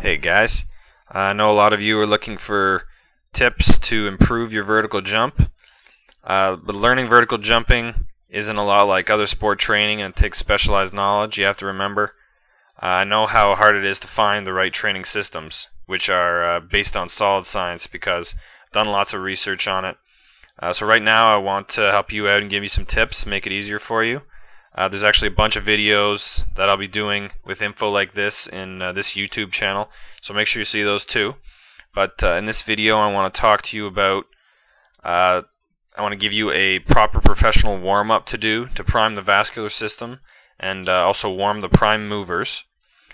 Hey guys, I know a lot of you are looking for tips to improve your vertical jump, but learning vertical jumping isn't a lot like other sport training, and it takes specialized knowledge. You have to remember. I know how hard it is to find the right training systems, which are based on solid science, because I've done lots of research on it. So right now I want to help you out and give you some tips, make it easier for you. There's actually a bunch of videos that I'll be doing with info like this in this YouTube channel, so make sure you see those too. But in this video I want to talk to you about, I want to give you a proper professional warm-up to do to prime the vascular system, and also warm the prime movers,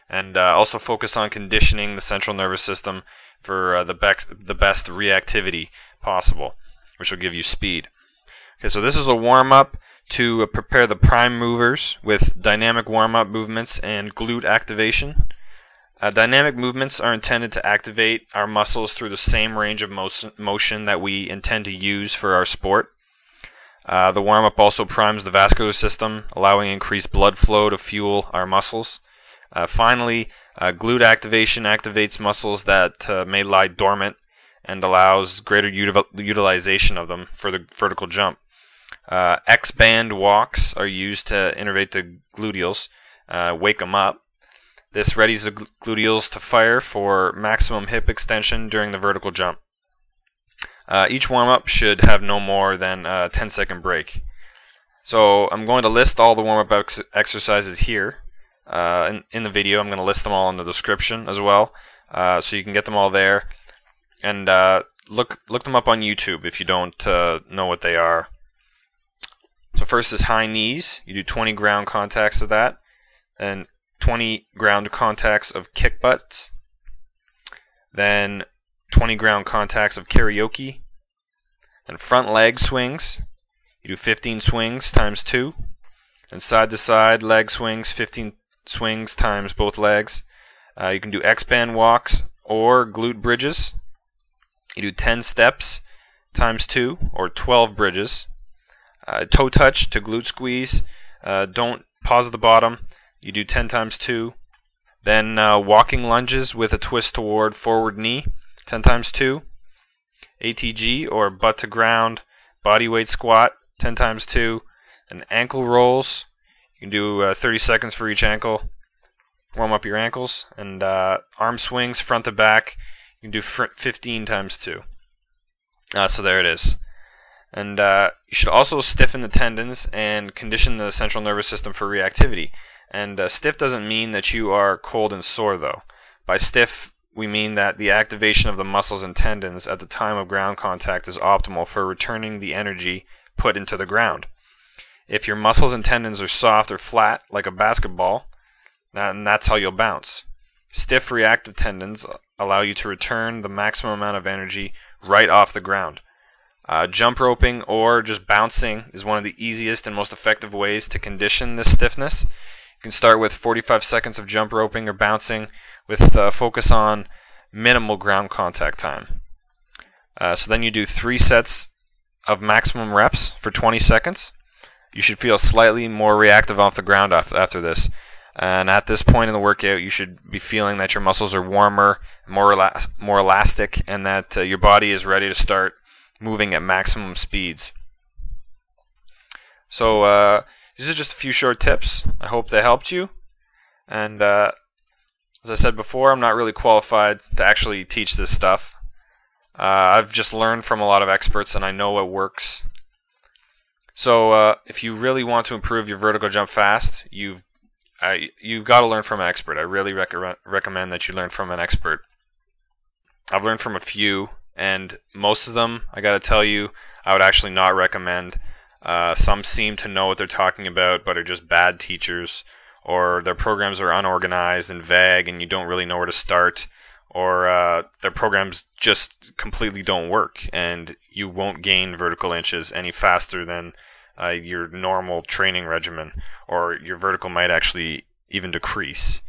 and also focus on conditioning the central nervous system for the best reactivity possible, which will give you speed. Okay, so this is a warm-up to prepare the prime movers with dynamic warm-up movements and glute activation. Dynamic movements are intended to activate our muscles through the same range of motion that we intend to use for our sport. The warm-up also primes the vascular system, allowing increased blood flow to fuel our muscles. Finally, glute activation activates muscles that may lie dormant and allows greater utilization of them for the vertical jump. Xband walks are used to innervate the gluteals, wake them up. This readies the gluteals to fire for maximum hip extension during the vertical jump. Each warm-up should have no more than a 10-second break. So I'm going to list all the warm-up exercises here in the video. I'm going to list them all in the description as well, so you can get them all there. And look them up on YouTube if you don't know what they are. So first is high knees. You do 20 ground contacts of that, and 20 ground contacts of kick butts. Then 20 ground contacts of karaoke. Then front leg swings. You do 15 swings times 2. And side to side leg swings, 15 swings times both legs. You can do Xband walks or glute bridges. You do 10 steps times 2, or 12 bridges. Toe touch to glute squeeze. Don't pause at the bottom. You do 10 times 2. Then walking lunges with a twist toward forward knee, 10 times 2. ATG, or butt to ground bodyweight squat, 10 times 2. And ankle rolls. You can do 30 seconds for each ankle. Warm up your ankles. And arm swings front to back. You can do 15 times 2. So there it is. And you should also stiffen the tendons and condition the central nervous system for reactivity. And stiff doesn't mean that you are cold and sore, though. By stiff, we mean that the activation of the muscles and tendons at the time of ground contact is optimal for returning the energy put into the ground. If your muscles and tendons are soft or flat, like a basketball, then that's how you'll bounce. Stiff reactive tendons allow you to return the maximum amount of energy right off the ground. Jump roping or just bouncing is one of the easiest and most effective ways to condition this stiffness. You can start with 45 seconds of jump roping or bouncing with focus on minimal ground contact time. So then you do 3 sets of maximum reps for 20 seconds. You should feel slightly more reactive off the ground after this. And at this point in the workout, you should be feeling that your muscles are warmer, more elastic, and that your body is ready to start moving at maximum speeds. So these are just a few short tips. I hope they helped you. And as I said before, I'm not really qualified to actually teach this stuff. I've just learned from a lot of experts, and I know what works. So if you really want to improve your vertical jump fast, you've got to learn from an expert. I really recommend that you learn from an expert. I've learned from a few, and most of them, I gotta tell you, I would actually not recommend. Some seem to know what they're talking about, but are just bad teachers, or their programs are unorganized and vague, and you don't really know where to start, or their programs just completely don't work, and you won't gain vertical inches any faster than your normal training regimen, or your vertical might actually even decrease.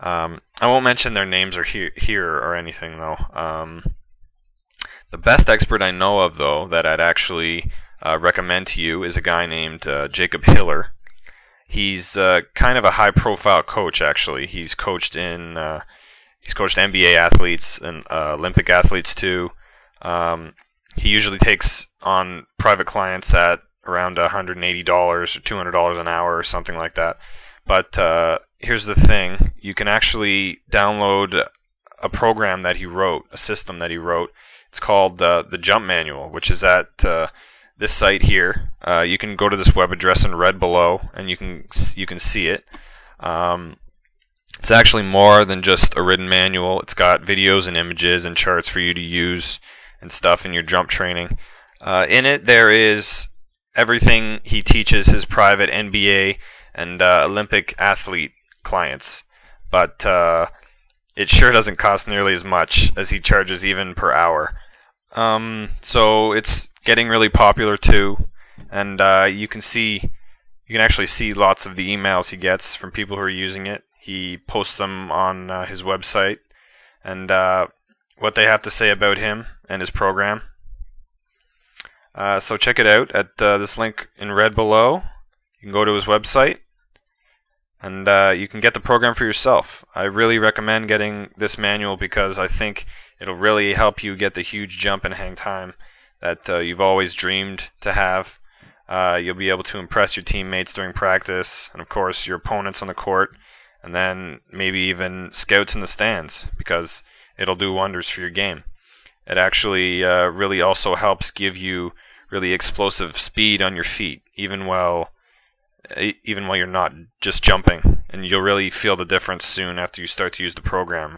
I won't mention their names or here or anything, though. The best expert I know of, though, that I'd actually recommend to you is a guy named Jacob Hiller. He's kind of a high-profile coach, actually. He's coached in He's coached NBA athletes and Olympic athletes too. He usually takes on private clients at around $180 or $200 an hour or something like that. But here's the thing. You can actually download a program that he wrote, a system that he wrote. It's called the Jump Manual, which is at this site here. You can go to this web address in red below, and you can see it. It's actually more than just a written manual. It's got videos and images and charts for you to use and stuff in your jump training. In it, there is everything he teaches his private NBA and Olympic athlete clients, but it sure doesn't cost nearly as much as he charges even per hour. So it's getting really popular too, and you can actually see lots of the emails he gets from people who are using it. He posts them on his website, and what they have to say about him and his program. So check it out at this link in red below. You can go to his website, and you can get the program for yourself. I really recommend getting this manual because I think it'll really help you get the huge jump and hang time that you've always dreamed to have. You'll be able to impress your teammates during practice, and of course your opponents on the court, and then maybe even scouts in the stands, because it'll do wonders for your game. It actually really also helps give you really explosive speed on your feet, even while you're not just jumping, and you'll really feel the difference soon after you start to use the program.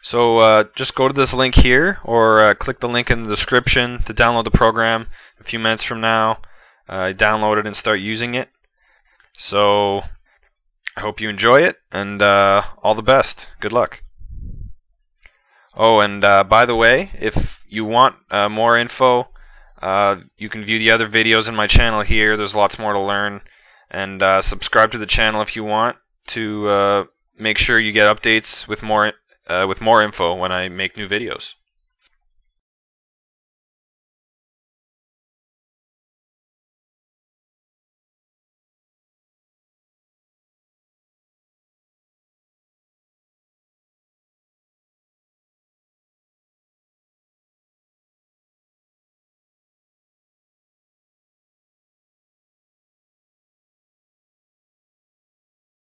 So just go to this link here, or click the link in the description to download the program. A few minutes from now, download it and start using it. So I hope you enjoy it, and all the best. Good luck. Oh, and by the way, if you want more info, you can view the other videos in my channel here. There's lots more to learn. And subscribe to the channel if you want to make sure you get updates with more info when I make new videos.